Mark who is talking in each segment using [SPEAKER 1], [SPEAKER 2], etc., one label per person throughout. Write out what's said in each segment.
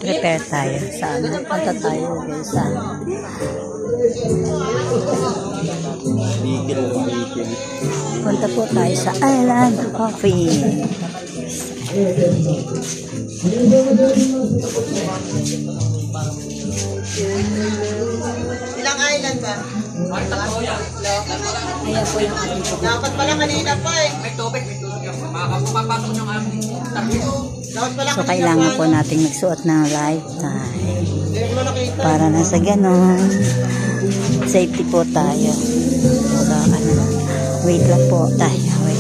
[SPEAKER 1] Prepare tayo sa ano. Punta tayo sa punta po tayo sa Island Coffee.
[SPEAKER 2] Ilang island ba?
[SPEAKER 1] Ayan po yung ating po.
[SPEAKER 2] Dapat pala kanina pa eh.
[SPEAKER 3] May tubig ako. Makakapapasok yung aming target.
[SPEAKER 1] So kailangan po nating magsuot ng lifetime para na sa ganon safety po tayo. Wait lang po tayo. Wait.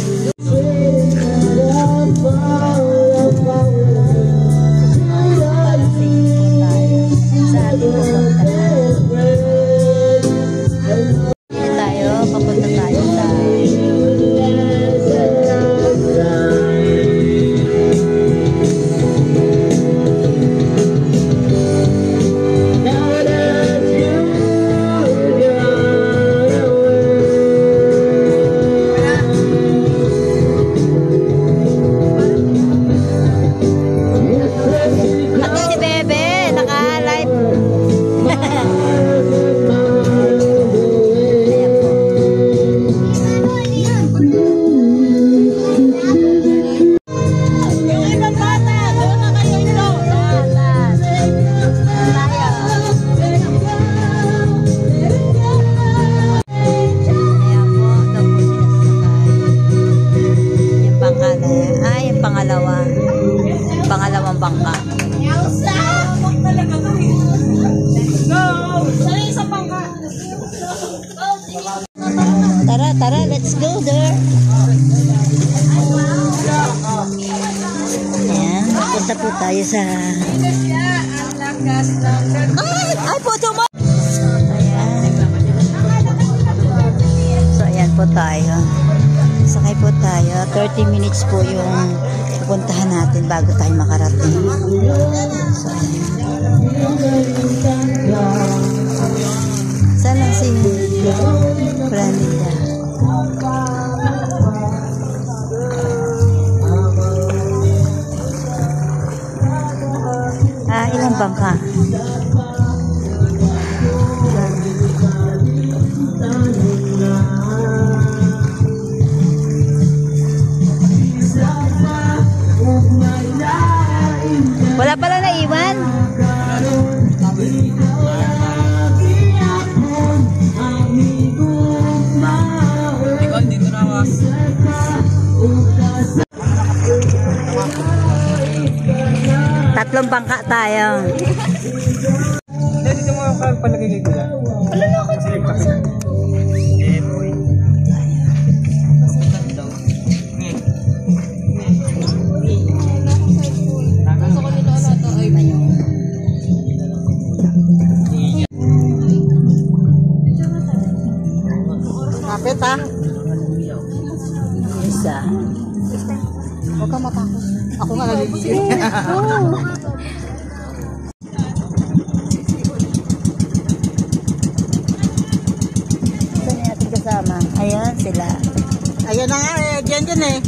[SPEAKER 1] Papunta tayo sa pangalawang bangka. Tara, let's go there. Ayan, punta po tayo sa ay po mo. Ayan. So ayan po tayo. Sakay po tayo. 30 minutes po yung pupuntahan natin bago tayo makarating. So, saan lang si Brandida? Ilang bangka? Wala pala naiwan?
[SPEAKER 3] Dito na ako.
[SPEAKER 1] Tatlong bangka tayo.
[SPEAKER 3] Dito mo ako palagay ko lang. Wala na ako.
[SPEAKER 2] Kapit ha?
[SPEAKER 1] Isa.
[SPEAKER 2] Huwag kang matakot. Ako nga naliligid.
[SPEAKER 1] Saan yung ating kasama? Ayan sila.
[SPEAKER 2] Ayan na nga eh. Diyan eh.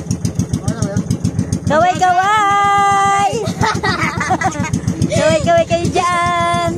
[SPEAKER 1] Kaway! Kaway kayo dyan!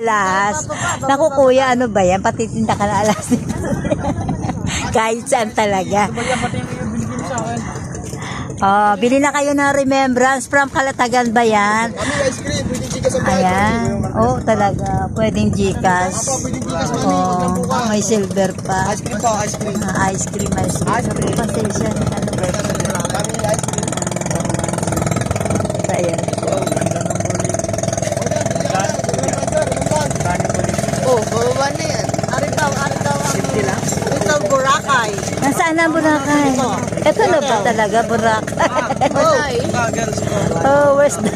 [SPEAKER 1] Alas. Naku kuya, ano ba yan? Patitinda ka na alas. Kahit saan talaga. Oh, bili na kayo ng remembrance from Kalatagan ba yan?
[SPEAKER 2] Kami ice cream, pwede ka sa bahay.
[SPEAKER 1] Ayan. Oh, talaga. Pwedeng Gcash.
[SPEAKER 4] Opo, pwedeng Gcash money.
[SPEAKER 1] Oh,
[SPEAKER 4] Huwag lang po ka.
[SPEAKER 1] may silver pa.
[SPEAKER 4] Ice cream po, ice cream.
[SPEAKER 1] Ice cream, ice cream.
[SPEAKER 4] Ice cream.
[SPEAKER 1] Pasensya na ano ba?
[SPEAKER 4] Family ice cream.
[SPEAKER 1] Ayan.
[SPEAKER 2] Oh, bababa na yan. Aritaw.
[SPEAKER 4] Simple lang.
[SPEAKER 2] Aritaw, Boracay.
[SPEAKER 1] Nasaan ang Boracay? Ito na ba talaga Boracay?
[SPEAKER 4] Girls po.
[SPEAKER 1] Oh, where's the...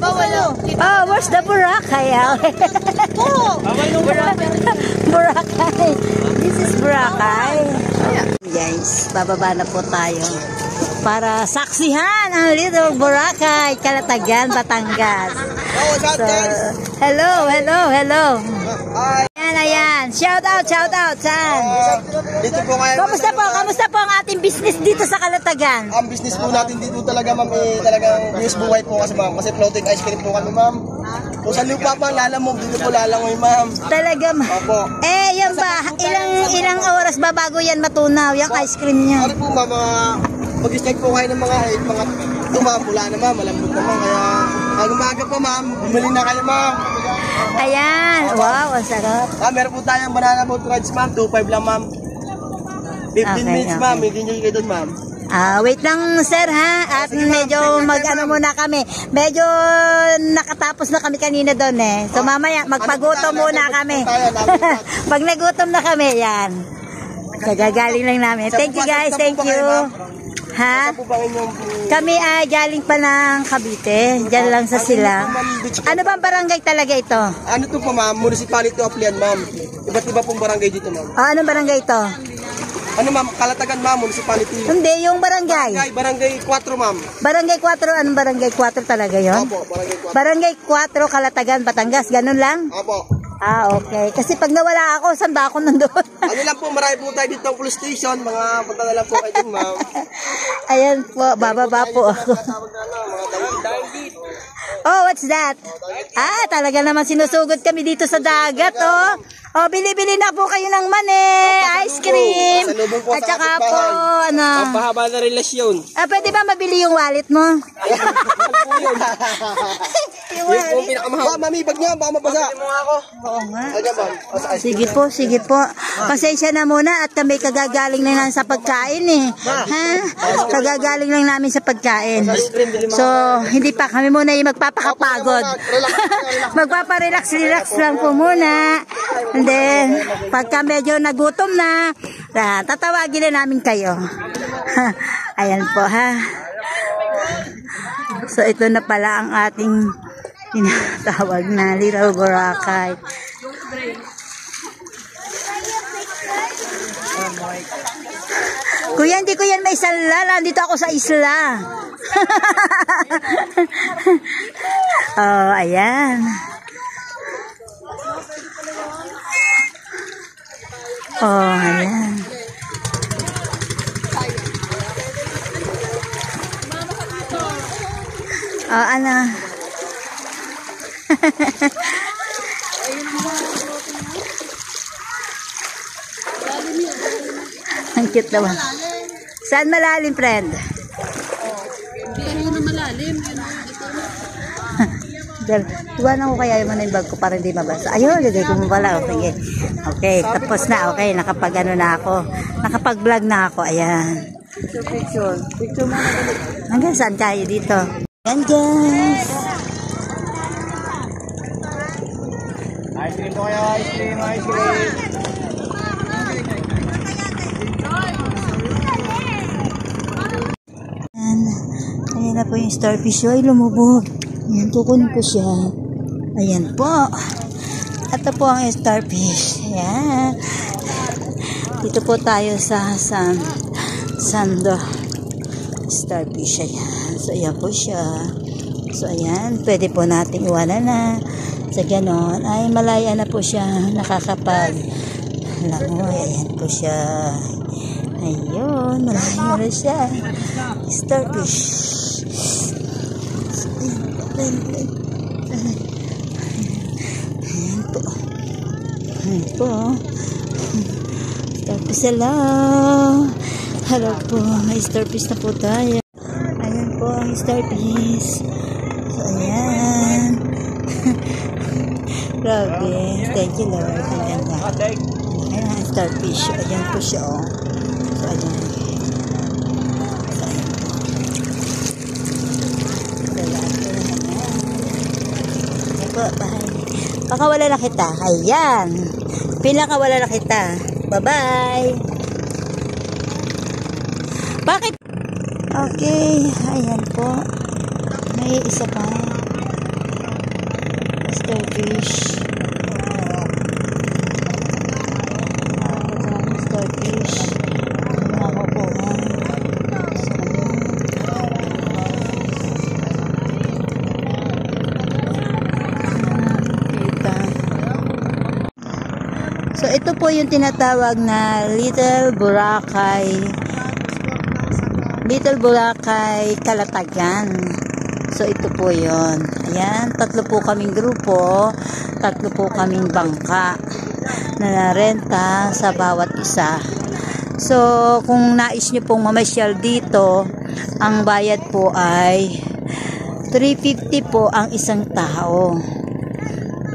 [SPEAKER 2] Bawal.
[SPEAKER 1] Oh, where's the Boracay? Boracay. This is Boracay. Guys, bababa na po tayo para saksihan ang Little Boracay, Calatagan, Batangas.
[SPEAKER 4] Oh, shout
[SPEAKER 1] So,
[SPEAKER 4] guys.
[SPEAKER 1] hello.
[SPEAKER 4] Hi.
[SPEAKER 1] Ayan. Shout out, San.
[SPEAKER 4] Dito po kayo.
[SPEAKER 1] Kamusta po ang ating business dito sa Calatagan?
[SPEAKER 4] Ang business po natin dito talaga, ma'am, talagang news buhay po kasi, ma'am. Kasi floating ice cream po kami, ma'am. Kung sa lupa pa, lalamog, dito po lalangoy, ma'am.
[SPEAKER 1] Talaga,
[SPEAKER 4] Opo.
[SPEAKER 1] yan ba? Ilang oras ba bago yan matunaw, yung ice cream niya?
[SPEAKER 4] Ano po, ma'am, mag-strike po kayo ng mga 8, mga ito, ma'am, pula na, ma'am, malambot naman. Kaya, pag umaga pa, ma'am, bumili na kayo, ma'am.
[SPEAKER 1] Ayan. Wow, ang sarap.
[SPEAKER 4] Meron po tayong banana boat rides, ma'am. 2.5 lang, ma'am. 15
[SPEAKER 1] Okay,
[SPEAKER 4] minutes,
[SPEAKER 1] okay.
[SPEAKER 4] ma'am. Hindi nyo kayo doon, ma'am.
[SPEAKER 1] Wait lang sir ha, at medyo mag-ano muna kami. Medyo nakatapos na kami kanina doon eh. So mamaya magpagutom muna kami. Pag nagutom na kami, yan. Kagagaling lang namin. Thank you guys, thank you. Ha?
[SPEAKER 4] Ano po ba inyong...
[SPEAKER 1] Kami ay galing pa ng Cavite. Diyan lang sa Silang. Ano bang barangay talaga ito?
[SPEAKER 4] Ano to po, ma'am? Municipality of Lian, ma'am. Iba't iba pong barangay dito, ma'am.
[SPEAKER 1] Anong barangay ito?
[SPEAKER 4] Ano, ma'am? Calatagan, ma'am. Municipality.
[SPEAKER 1] Hindi, yung barangay.
[SPEAKER 4] Barangay 4, ma'am.
[SPEAKER 1] Barangay 4, anong barangay 4 talaga yon?
[SPEAKER 4] Opo, barangay 4.
[SPEAKER 1] Barangay 4, Calatagan, Batangas, ganun lang?
[SPEAKER 4] Opo.
[SPEAKER 1] Okay. Kasi pag nawala ako, saan ba ako nandun?
[SPEAKER 4] Ano lang po, marami po tayo dito ang police station. Mga punta na lang po kayo dun, ma'am.
[SPEAKER 1] Ayan po, bababa po ako.
[SPEAKER 4] Tawag na lang, mga dawid.
[SPEAKER 1] Oh, what's that? Talaga naman sinusugod kami dito sa dagat, oh. Oh, bili-bili na po kayo ng mani, ice cream. At saka po, ano.
[SPEAKER 4] Pahaba na relasyon.
[SPEAKER 1] Pwede ba mabili yung wallet mo?
[SPEAKER 4] Yung po pinakamahal. Mami, bag niya, baka mabasa.
[SPEAKER 1] Oo nga.
[SPEAKER 4] Ayan, ma'am.
[SPEAKER 1] Sige po. Pasensya na muna at kami kagagaling lang namin sa pagkain eh. Ha? Kagagaling lang namin sa pagkain. So, hindi pa kami muna yung magpapakapagod. Magpaparelax lang po muna. And then, pagka medyo nagutom na, tatawagin na namin kayo. Ayan po ha. So, ito na pala ang ating tinatawag na Little Boracay. Kuya, hindi ko yan may isla. Nandito ako sa isla. Oh, ayan. Oh, ayan. Oh, ano? Ang cute naman. Saan malalim, friend?
[SPEAKER 2] Hindi na malalim.
[SPEAKER 1] Tuwanan ko kaya mo na yung bag ko para hindi mabasa. Ayun, lagay ko mo pala. Sige. Okay, tapos na. Okay, nakapag ano na ako. Nakapag-vlog na ako. Ayan.
[SPEAKER 4] Picture mo na ulit.
[SPEAKER 1] Hanggang saan tayo dito? Ayan, guys.
[SPEAKER 4] Ice cream po kayo, ice cream.
[SPEAKER 1] Ayan na po yung starfish. Ay, lumubog. Ayan, kukunin ko siya. Ayan po. Ito po ang starfish. Ayan. Dito po tayo sa Sando starfish. Ayan. So, ayan po siya. So, ayan. Pwede po natin iwanan na. Sa ganon, ay malaya na po siya. Nakakapag langoy. Ayan po siya. Ayun. Malaya na siya. Starfish. Ayan po. Ayan po. Starfish hello. Hello po. May starfish na po tayo. Ayan po ang starfish. So, ayan. Grabe. Thank you, Lord. Ang ganda. Ayan ang starfish. Ayan po siya, oh. So, ayan. So, ayan. Ayan po, bye. Pakawala na kita. Ayan. Pinakawala na kita. Bye-bye. Bakit? Okay. Ayan po. May isa pa. Starfish. Starfish. Nakakuha. So, ito po yung tinatawag na Little Boracay Kalatagan. So, ito po yun. Ayan, 3 po kaming grupo, 3 po kaming bangka na narenta sa bawat isa. So, kung nais nyo pong mamasyal dito, ang bayad po ay 350 po ang isang tao.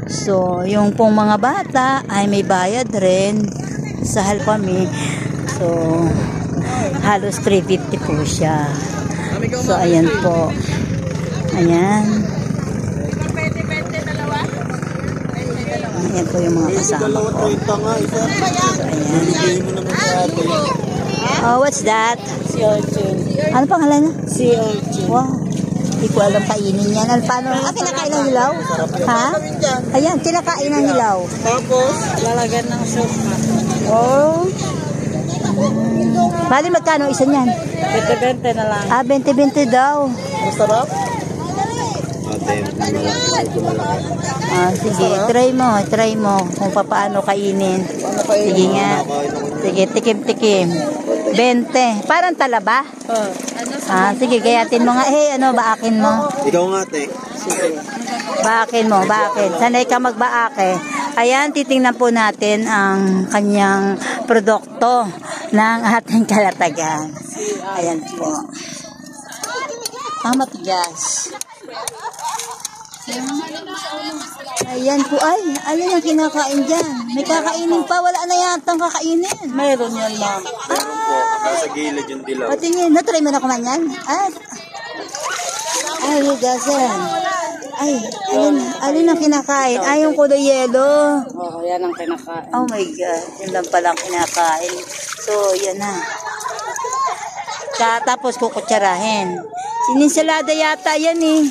[SPEAKER 1] So, yung pong mga bata ay may bayad rin. Sahal kami. So, halos 350 po siya. So, ayan po. Ayan. Ayan po yung mga kasama ko. So, ayan. Oh, what's that?
[SPEAKER 2] Si Orchid.
[SPEAKER 1] Ano pangalan niya?
[SPEAKER 2] Si Orchid.
[SPEAKER 1] Wow. Hindi ko alam kainin yan. Paano? Kinakain ng hilaw? Ha? Ayan, kinakain ng hilaw.
[SPEAKER 2] Tapos, lalagyan ng sauce na.
[SPEAKER 1] Oh. Bali, magkano isa niyan?
[SPEAKER 2] 20-20 na lang.
[SPEAKER 1] 20-20 daw.
[SPEAKER 4] Masarap?
[SPEAKER 1] Sige, try mo kung paano kainin. Sige nga. Sige, tikim-tikim. 20. Parang talaba. Sige, gayatin mo nga. Baakin mo.
[SPEAKER 4] Ikaw nga, te.
[SPEAKER 1] Baakin mo, baakin. Sanay ka magbaake. Ayan, titingnan po natin ang kanyang produkto ng ating kalatagan. Ayan po. Matigas. Ayan po, ano yung kinakain dyan? May kakainin pa, wala na yata ang kakainin.
[SPEAKER 2] Mayroon yan, ma'am.
[SPEAKER 4] Nasa gilid yung dilaw.
[SPEAKER 1] Patingin, natry mo na kumain yan? Hugasan. Alin ang kinakain? Yung kulo yelo.
[SPEAKER 2] Oo, yan ang kinakain.
[SPEAKER 1] Oh my God, yun lang palang kinakain. So, yan na. Tapos kukutsarahin. Sininsalada yata yan eh.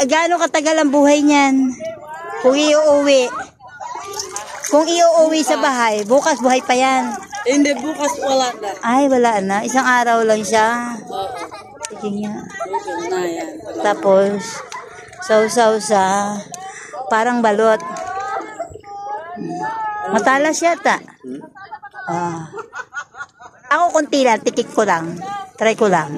[SPEAKER 1] Gaano katagal ang buhay niyan? Kung iuuwi. Kung iuuwi sa bahay, bukas buhay pa yan.
[SPEAKER 2] Hindi, bukas wala na.
[SPEAKER 1] Wala na. Isang araw lang siya. Sige nga.
[SPEAKER 2] Na yan.
[SPEAKER 1] Tapos, sausaw sa parang balot. Matalas yata. Ako konti lang, tikik ko lang. Try ko lang.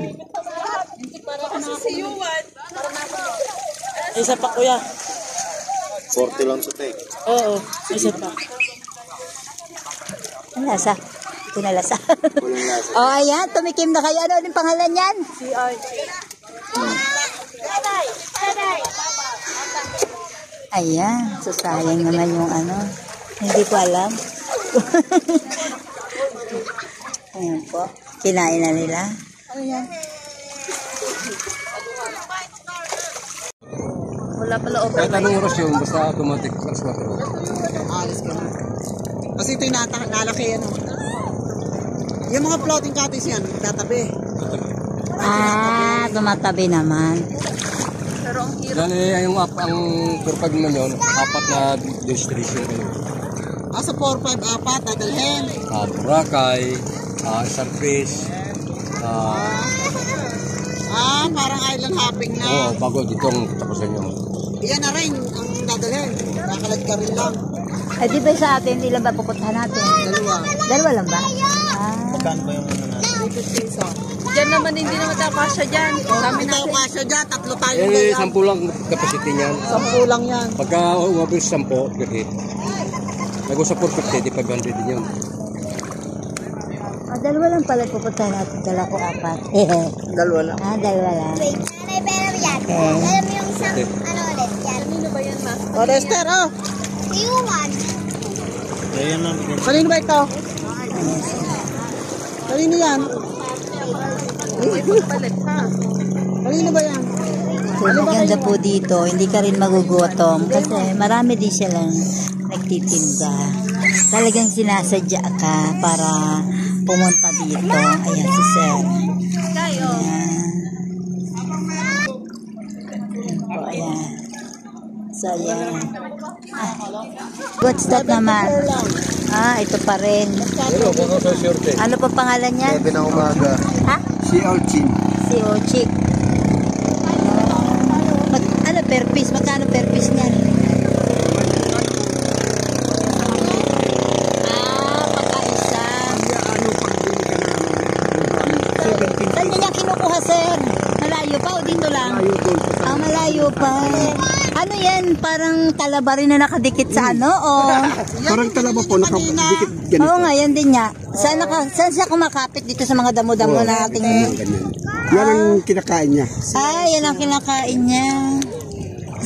[SPEAKER 2] Isa pa, kuya.
[SPEAKER 4] 40 lang sa te.
[SPEAKER 2] Oo, isa pa.
[SPEAKER 1] Ang lasa. Ito na lasa.
[SPEAKER 4] Walang lasa.
[SPEAKER 1] Ayan, tumikim na kayo. Ano yung pangalan yan?
[SPEAKER 2] Si Orchid.
[SPEAKER 1] Ayan, so sayang naman yung hindi ko alam. Ayan po, kinain na nila. Ayan. Wala pala
[SPEAKER 3] Kahit
[SPEAKER 1] overnight.
[SPEAKER 3] anong oras yun, basta automatic plus 4.
[SPEAKER 2] Alis ka na. Kasi ito yung nalaki yan. Yung mga floating cottage yan, tatabi.
[SPEAKER 1] Tumatabi naman.
[SPEAKER 3] Yan yung ang turpag naman yun, 4 na destination kayo.
[SPEAKER 2] Sa 4-5-4, dadalhin.
[SPEAKER 3] Boracay, Starfish,
[SPEAKER 2] Parang island hopping na.
[SPEAKER 3] bago ditong tapusin nyo.
[SPEAKER 2] Yan na rin ang dadalhin. Nakalag ka rin lang.
[SPEAKER 1] Di ba sa atin, ilan ba pupuntahan natin? Dalawa lang ba?
[SPEAKER 4] Magkano ba yung
[SPEAKER 2] Diyan naman hindi naman tayo kasya dyan. Kami na tayo kasya dyan, 3 tayo ganyan.
[SPEAKER 3] 10 lang capacity niyan.
[SPEAKER 2] 10 lang yan.
[SPEAKER 3] Pagka umabot sa 10, gagit. Nag-usap 450, di 500 din yun.
[SPEAKER 1] Dalawa lang pala pupuntahan natin. Dala ko 4.
[SPEAKER 2] Dalawa lang.
[SPEAKER 1] Dalawa lang.
[SPEAKER 5] Wait, pero yan.
[SPEAKER 1] Okay.
[SPEAKER 5] Alam mo yung isang
[SPEAKER 3] swerte.
[SPEAKER 2] O, Lester, oh. Kanino ba ito? Kanino yan? Kanino ba yan?
[SPEAKER 1] So, maganda po dito, hindi ka rin magugutom kasi marami din silang nagtitinda. Talagang sinasadya ka para pumunta dito. Ayan si Sir. Ayan. Po, ayan. So, ayan. What's that naman? Ito pa rin. Ano pa pangalan niya?
[SPEAKER 4] 7 na umaga.
[SPEAKER 1] Ha?
[SPEAKER 4] Si Alchin.
[SPEAKER 1] Si Ochik. Ano per piece? Magkano per piece niyan? Pagkaisa. Saan niya kinukuha, sir? Malayo pa o dito lang? Malayo pa. Ano yan? Parang talaba rin na nakadikit sa ano? O...
[SPEAKER 4] Parang talaba po, nakadikit ganito.
[SPEAKER 1] Oo nga, yan din niya. Saan siya kumakapit dito sa mga damo-damo na ating...
[SPEAKER 4] Yan ang kinakain niya.
[SPEAKER 1] Yan ang kinakain niya.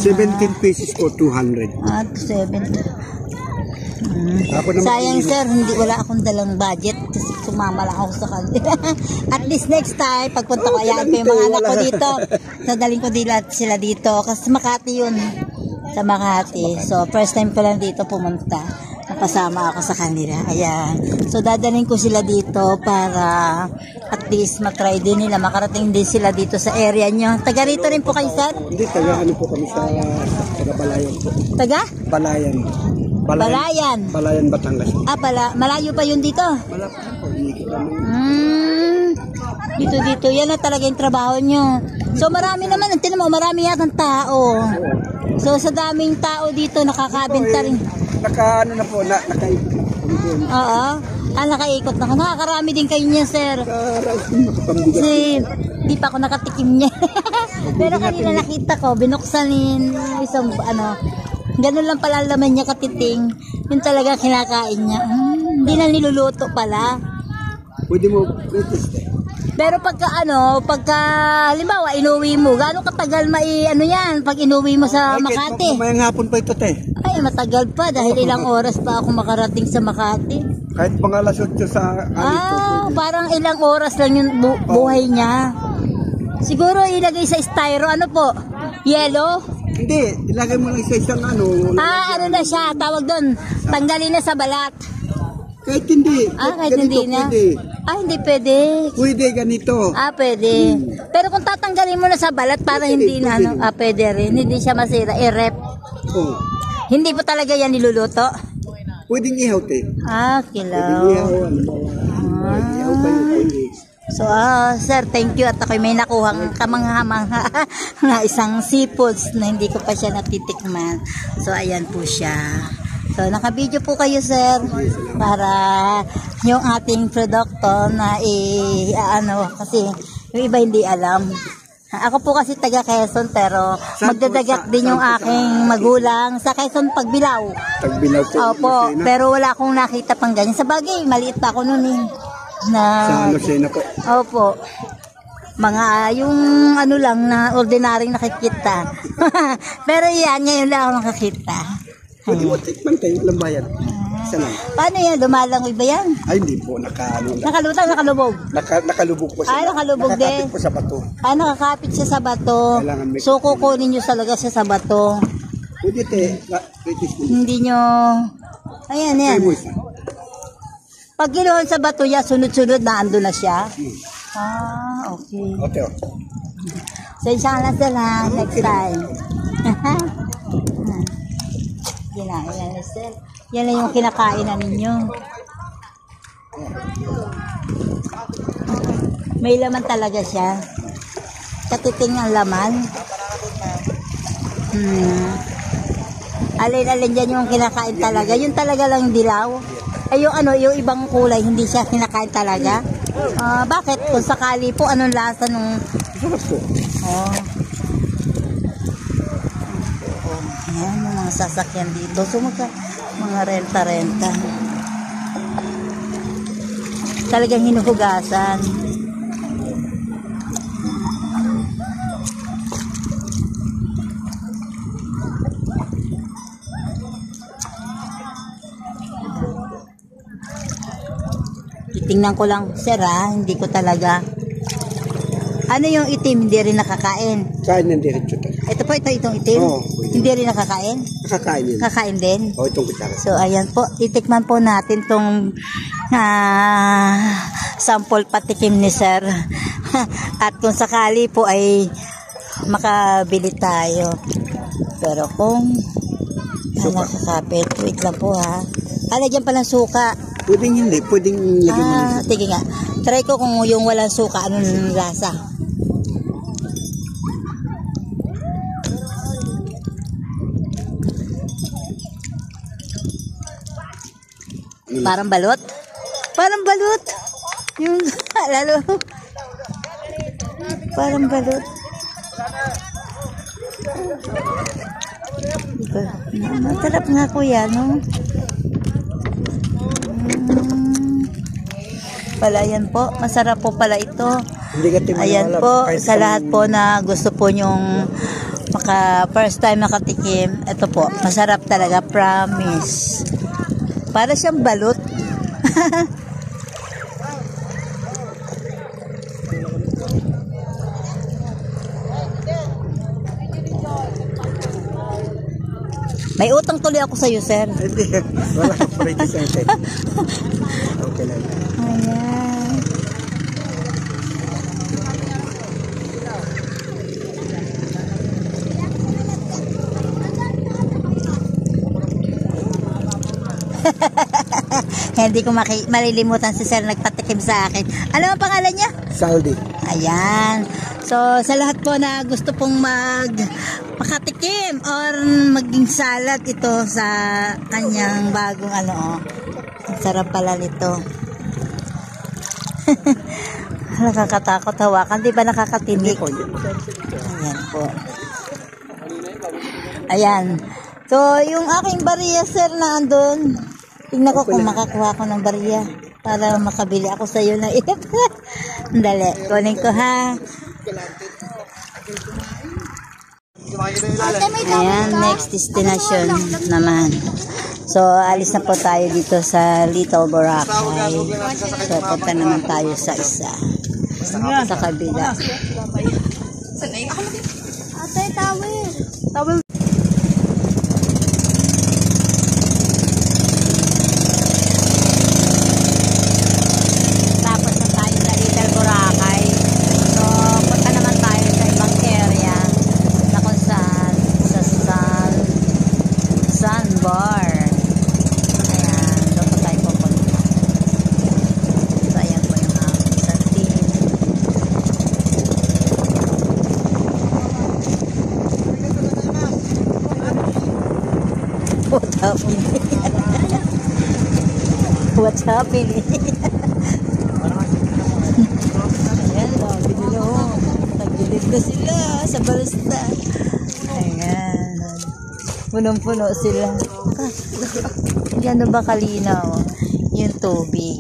[SPEAKER 4] 17 pieces o 200.
[SPEAKER 1] 70.
[SPEAKER 4] Ako naman
[SPEAKER 1] Sayang sir, wala akong dalang budget kasi sumama lang ako sa kanila. At least next time, pagpunta ko, ayaan ko yung mga anak ko dito. Sadaling ko sila dito kasi Makati yun. Sa Makati. So, first time ko lang dito pumunta. Napasama ako sa kanila. Ayan. So, dadalhin ko sila dito para at least matry din nila. Makarating din sila dito sa area nyo. Taga rito rin po kayo, sir?
[SPEAKER 4] Hindi, taga ano po kami sa taga Balayan po.
[SPEAKER 1] Taga?
[SPEAKER 4] Balayan. Balayan, Batangas.
[SPEAKER 1] Malayo pa yun dito?
[SPEAKER 4] Wala pa po.
[SPEAKER 1] Dito. Yan na talaga yung trabaho nyo. So marami naman. Tingnan mo, marami yatang tao. So sa daming tao dito, nakakabinta rin.
[SPEAKER 4] Nakaano na po, nakaikot na po.
[SPEAKER 1] Oo. Nakaikot na. Nakakarami din kayo niya, sir. Kasi di pa ako nakatikim niya. Pero kanina nakita ko, binuksan isang ganun lang pala laman niya katiting. Yun talaga kinakain niya. Hindi na niluluto pala.
[SPEAKER 4] Pwede mo latest eh.
[SPEAKER 1] Pero pagka halimbawa inuwi mo, gaano katagal yan pag inuwi mo sa Makati?
[SPEAKER 4] Mamayang hapon pa ito te.
[SPEAKER 1] Ay, matagal pa dahil ilang oras pa ako makarating sa Makati.
[SPEAKER 4] Kahit mga alas 8 sa
[SPEAKER 1] parang ilang oras lang yung buhay niya. Siguro ilagay sa styro, ano po? Yellow?
[SPEAKER 4] Hindi, ilagay mo lang sa isang ano
[SPEAKER 1] na siya, tawag doon. Tanggalin na sa balat.
[SPEAKER 4] Kahit hindi.
[SPEAKER 1] Kahit hindi na.
[SPEAKER 4] Pwede.
[SPEAKER 1] Hindi pwede.
[SPEAKER 4] Pwede ganito.
[SPEAKER 1] Pwede. Pero kung tatanggalin mo na sa balat para hindi na pwede rin. Hindi siya masira. I-rep.
[SPEAKER 4] Oh.
[SPEAKER 1] Hindi po talaga yan niluluto?
[SPEAKER 4] Pwedeng ihaw te.
[SPEAKER 1] Kilaw.
[SPEAKER 4] Pwedeng ihaw. Ihaw pa yun. Pwede.
[SPEAKER 1] So, sir, thank you. At ako'y may nakuhang kamangha-mangha nga isang seafoods na hindi ko pa siya natitikman. So, ayan po siya. So, naka-video po kayo, sir, para yung ating produkto na kasi yung iba hindi alam. Ako po kasi taga Quezon, pero magdadagat din yung aking magulang sa Quezon Pagbilao.
[SPEAKER 4] Pagbilao po.
[SPEAKER 1] Opo, pero wala akong nakita pang ganyan. Sa bagay, maliit pa ako noon eh.
[SPEAKER 4] Sa Lucena po.
[SPEAKER 1] Opo. Mga yung lang na ordinaryong nakikita. Pero yan, ngayon lang ako nakakita.
[SPEAKER 4] Pwede mo tikman tayo, lambayan. Isa lang.
[SPEAKER 1] Paano yan? Lumalangoy ba yan?
[SPEAKER 4] Ay, hindi po.
[SPEAKER 1] Nakalutang, nakalubog?
[SPEAKER 4] Nakalubog po siya.
[SPEAKER 1] Nakalubog din.
[SPEAKER 4] Nakakapit po sa bato.
[SPEAKER 1] Nakakapit siya sa bato. So, kukunin nyo talaga siya sa bato.
[SPEAKER 4] Pwede te.
[SPEAKER 1] Hindi nyo... Ayan, yan. Pag ginuhon sa bato niya, sunod-sunod na ando na siya. Okay.
[SPEAKER 4] Okay.
[SPEAKER 1] So, inshallah sila next time. Yan na yung kinakain na ninyo. May laman talaga siya. Katiting ang laman. Alin-alin dyan yung kinakain talaga. Yun talaga lang dilaw. Yung ibang kulay, hindi siya kinakain talaga. Bakit? Kung sakali po, anong lasa nung... Ayan, yung mga sasakyan dito. So, mga renta-renta. Talagang hinuhugasan. Tingnan ko lang, sir hindi ko talaga. Ano yung itim, hindi rin nakakain?
[SPEAKER 4] Kain ng diretso to.
[SPEAKER 1] Ito po, itong itim?
[SPEAKER 4] Oo.
[SPEAKER 1] Hindi rin nakakain?
[SPEAKER 4] Nakakain yun.
[SPEAKER 1] Kakain din?
[SPEAKER 4] O, itong kutsara.
[SPEAKER 1] So, ayan po, titikman po natin tong sample patikim ni sir. At kung sakali po ay makabili tayo. Pero kung nakakapit, wait lang po lagyan pa ng suka.
[SPEAKER 4] Pwedeng hindi, pwedeng lagyan mo.
[SPEAKER 1] Sige nga. Try ko kung yung walang suka, anong lasa. Parang balot? Parang balot. Yung, lalo. Parang balot. Masarap nga kuya, no? Pala yan po. Masarap po pala ito. Ayan po, sa lahat po na gusto po nyong first time makatikim, ito po, masarap talaga, promise. Para siyang balot. May utang tuloy ako sa iyo, sir.
[SPEAKER 4] Hindi, wala ka pa rin sente. Okay lang.
[SPEAKER 1] Ayan. Hindi ko malilimutan si sir nagpatikim sa akin. Ano ang pangalan niya?
[SPEAKER 4] Saldi.
[SPEAKER 1] Ayan. So, sa lahat po na gusto pong makatikim or maging salad ito sa kanyang bagong ang sarap pala nito. Nakakatakot hawakan, di ba nakakatinik? Ayan po. Ayan. So, yung aking bariya, sir, na andun. Tingnan ko kung makakuha ko ng bariya para makabili ako sa iyo na ito. Dali, kunin ko ha. Ayan, next destination naman. So, alis na po tayo dito sa Little Boracay. So, punta naman tayo sa isa. Sa kabila.
[SPEAKER 5] Ate, tawel.
[SPEAKER 1] Tapos na tayo sa Little Boracay. So, punta naman tayo sa ibang area na kung saan sa Sandbar. Ayan, doon po tayo pupunta. So, ayan po yung isang team. What's happening? What's happening? Ayan, binilo. Tagilid na sila sa balasta. Ayan. Punong-puno sila. Yan ba kalinaw? Yung tubig.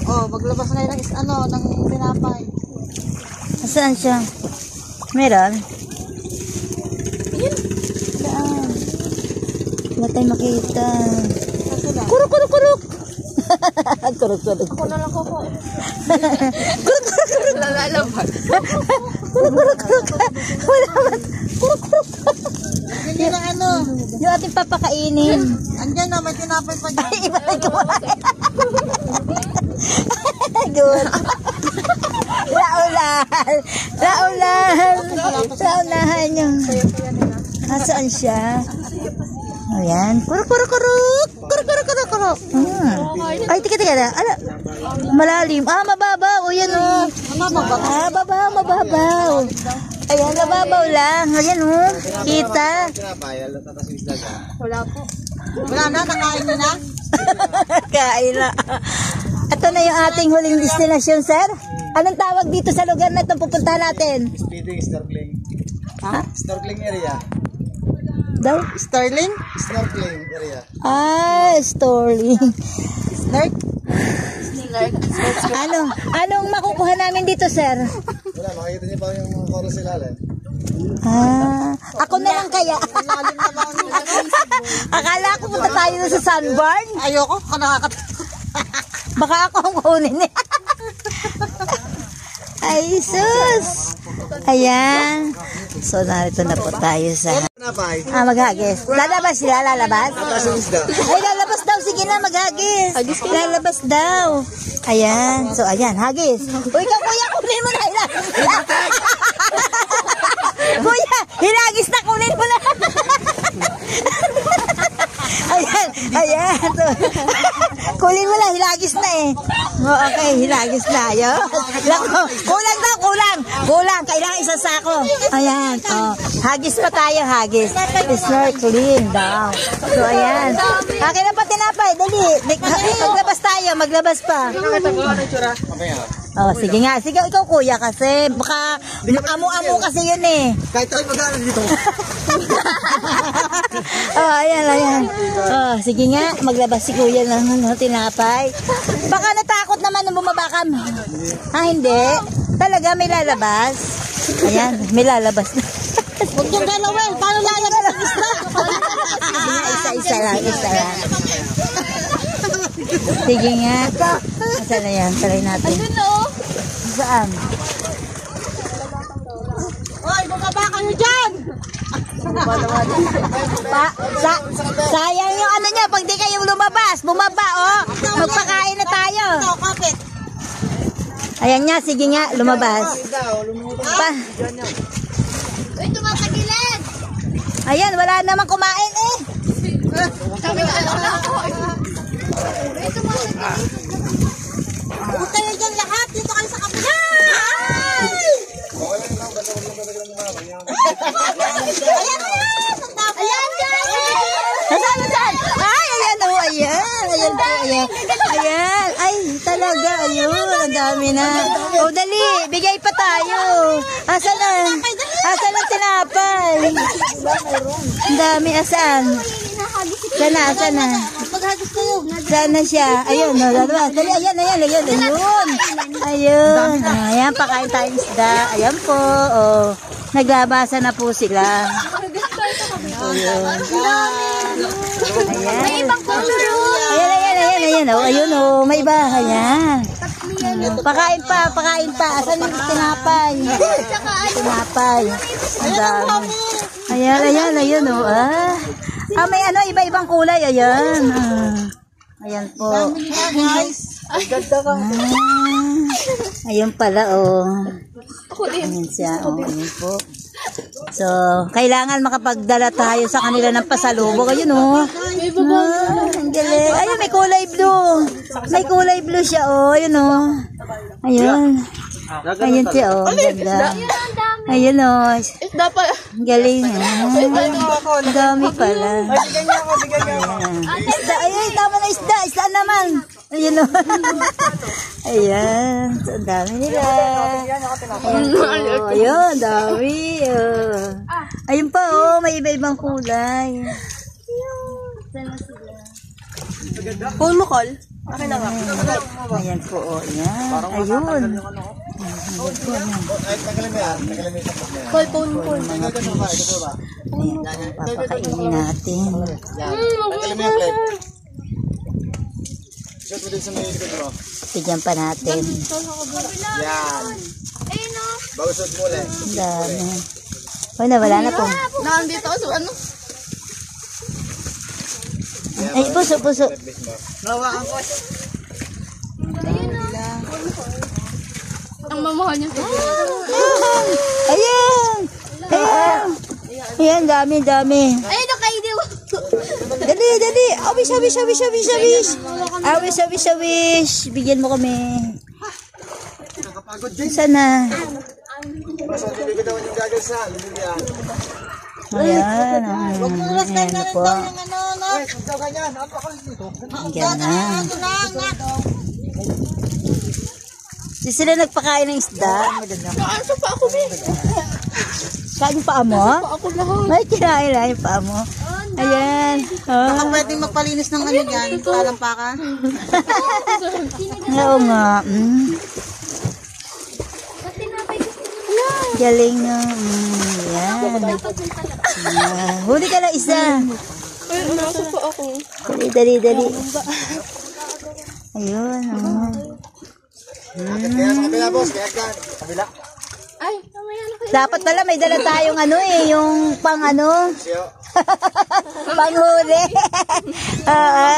[SPEAKER 2] Oh, maglabas na yun ng tinapay.
[SPEAKER 1] Saan siya? Meron? Saan? Wala tayo makita. Kuruk, kuruk, kuruk! Kuruk, kuruk.
[SPEAKER 5] Ako na lang ko.
[SPEAKER 1] Kuruk, kuruk, kuruk!
[SPEAKER 5] Lalalaban.
[SPEAKER 1] Kuruk, kuruk, kuruk! Wala man! Kuruk, kuruk!
[SPEAKER 2] Hindi na
[SPEAKER 1] Yung ating papakainin.
[SPEAKER 2] andyan na, may tinapay pa dyan.
[SPEAKER 1] Ay, iba na kumain. Good. Laulan! Laulan! Launahan yung... Nasaan siya? Ayan. Kuruk, kuruk, kuruk! Kuruk, kuruk, kuruk, kuruk! Ay, tika na. Ala, malalim. Mababaw. O, yan o. Mababaw. Ayan, nababaw lang. Ayan o. Kita.
[SPEAKER 5] Wala po.
[SPEAKER 2] Wala na, nakain nyo na.
[SPEAKER 1] Kain na. Ito na yung ating huling destination, sir. Anong tawag dito sa lugar na ito pupunta natin?
[SPEAKER 4] Speeding, snorkeling.
[SPEAKER 1] Ha?
[SPEAKER 4] Snorkeling area.
[SPEAKER 1] Daw?
[SPEAKER 2] Sterling?
[SPEAKER 4] Snorkeling area.
[SPEAKER 1] Story.
[SPEAKER 2] Snark?
[SPEAKER 1] Anong makukuha namin dito, sir?
[SPEAKER 4] Wala, makikita niyo pa yung coral sa ilalim.
[SPEAKER 1] Ako na lang kaya. Akala ko punta tayo sa Sunburn.
[SPEAKER 2] Ayoko, ako nakakatakot.
[SPEAKER 1] Baka ako ang kunin niya. Ay, sus. Ayan. So, narito na po tayo sa... maghagis. Lalabas sila, lalabas? Ay, lalabas daw. Sige na, maghagis. Lalabas daw. Ayan. So, ayan, hagis. Uy, kuya, kunin mo na. Kuya, hinagis na, kunin mo na. Ayan, ayan. So, kunin mo na, hilagis na eh. Okay, hilagis na. Ayun. Kulang daw, kulang. Kulang, kailangan isang sako. Ayan, oh. Hagis pa tayo, hagis. Snorkeling daw. So, ayan. Akin na pa tinapay, dali. Maglabas tayo, maglabas pa. Oh, sige nga. Sige, ikaw kuya kasi. Baka amo-amo kasi yun eh.
[SPEAKER 2] Kahit tayo mag-aaral dito.
[SPEAKER 1] Oh, ayan, ayan. Oh, sige nga, maglabas si kuya ng tinapay. Baka natakot naman nung bumaba ka. Hindi. Talaga may lalabas. Ayan, may lalabas na.
[SPEAKER 2] Huwag yung galawin. Paano lalabas ang isla?
[SPEAKER 1] Isa lang, isa lang. Sige nga. Asa na yan? Try natin. Saan?
[SPEAKER 2] Hoy, bumaba kayo dyan!
[SPEAKER 1] Sayang yung ano niya, pag di kayong lumabas, bumaba, oh. Magpakain na tayo. Ayan nga, sige nga, lumabas.
[SPEAKER 5] Uy, tumatagilid!
[SPEAKER 1] Ayan, wala namang kumain eh.
[SPEAKER 2] Huwag kayo dyan lahat. Dito kayo sa kapila.
[SPEAKER 1] Nasaan? Ay, ayan oh, ayan. Ayan po, ayan. Ayan. Ay, talaga, ayun. Ang dami na. O, dali. Bigay pa tayo. Asan na? Asan ang tinapay? Ang dami, asan? Sana, asan na?
[SPEAKER 5] Maghagis kayo.
[SPEAKER 1] Saan na siya? Ayun, no, dalawa. Dali, ayan, ayan, ayan, ayun. Ayun. Ayan, pakain tayong isda. Ayan po, oh. Naglabasa na po sila. Ayun.
[SPEAKER 5] May
[SPEAKER 1] Ayan.
[SPEAKER 5] ibang color.
[SPEAKER 1] Ayan, ayan, ayan, ayan, oh. Ayun, oh. May iba. Ayan. Pakain pa. Asan yung tinapay? Tinapay. Ang dami. Ayan, ayan, ayan, oh. May ano, iba-ibang kulay. Ayan. Ayan po. Ayun pala, oh. Ayan siya, oh. Ayan po. So, kailangan makapagdala tayo sa kanila ng pasalubong. Ayun, oh. Ang galing. Ayun, may kulay blue. May kulay blue siya, oh. Ayun, oh. Ayun. Ayun siya, oh. Ang ganda. Ayun, oh. Ang galing, oh. Ang dami pala. Ayan. Isda, ayun, tama na isda. Isda naman. Ayun, oh. Ayan. So, ang dami nila. Ayan po. Ayun, dami. Oh. Ayun pa, oh. May iba-ibang kulay.
[SPEAKER 2] Call mo, call. Okay na nga.
[SPEAKER 1] Ayan po, oh. Ayan. Ayun.
[SPEAKER 2] Call, phone, call.
[SPEAKER 1] Ayan, papakainin natin. Bigyan pa natin.
[SPEAKER 4] Yan.
[SPEAKER 5] Ayun o.
[SPEAKER 4] Bagusot mo ulit.
[SPEAKER 1] Ang dami. Oh, nawala na po.
[SPEAKER 2] Nandito ako, ano?
[SPEAKER 1] Ay, puso.
[SPEAKER 2] Nawakan ko.
[SPEAKER 5] Ang mamahal niya.
[SPEAKER 1] Ayan! Ayan! Ayan, dami.
[SPEAKER 5] Ayun o, kayo diw.
[SPEAKER 1] Dali. Awis. Bigyan mo kami. Sana. Ayan. Ayan na po. Ayan na. Di sila nagpakain ng isda.
[SPEAKER 2] Ano pa ako, Bin?
[SPEAKER 1] Kain yung paa mo? May kinain na yung paa mo. Ayan.
[SPEAKER 2] Baka pwedeng magpalinis ng ano yan, talampakan.
[SPEAKER 1] Oo nga. Galing na. Ayan. Huli ka lang isa.
[SPEAKER 2] Ay, nasa pa ako.
[SPEAKER 1] Dali. Ayun, oh.
[SPEAKER 4] Kaya sa kabila, boss. Kaya dyan. Kabila.
[SPEAKER 5] Ay, mamaya na kayo.
[SPEAKER 1] Dapat pala may dala tayong ano yung pang ano.
[SPEAKER 4] Siyo.
[SPEAKER 1] Panghuli. Oo.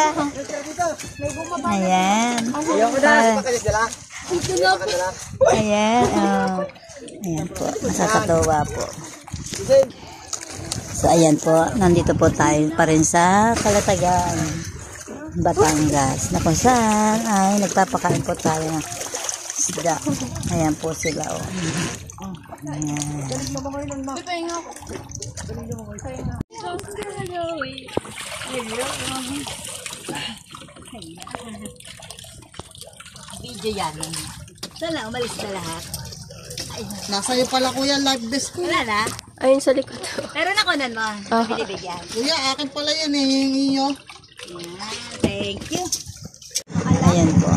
[SPEAKER 1] Ayan.
[SPEAKER 4] Ayaw ko na. Makalis dala.
[SPEAKER 1] Ayan. Oh. Ayan po. Nakakatuwa po. So, ayan po. Nandito po tayo pa rin sa Calatagan, Batangas. Na kung saan ay nagpapakain po tayo ng isda. Ayan po sila. Oh. Ayan. Video yan. Sana umalis na lahat.
[SPEAKER 2] Nasa iyo pala kuya, live desk ko.
[SPEAKER 1] Wala na?
[SPEAKER 5] Ayun sa likod.
[SPEAKER 1] Pero nakunan mo. Binibigyan.
[SPEAKER 2] Kuya, akin pala yan eh, yung iyo.
[SPEAKER 1] Ayan, thank you. Ayan po.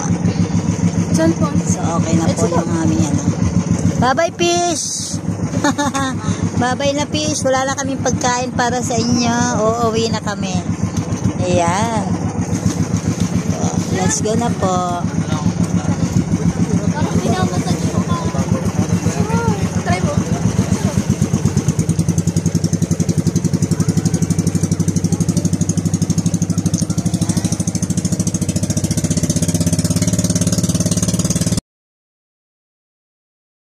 [SPEAKER 5] Diyan po.
[SPEAKER 1] So, okay na po yung aming ano. Bye-bye, fish! Bye-bye na, fish. Wala na kaming pagkain para sa inyo. Uuwi na kami. Ayan. So, let's go na po.
[SPEAKER 5] Parang pinapasag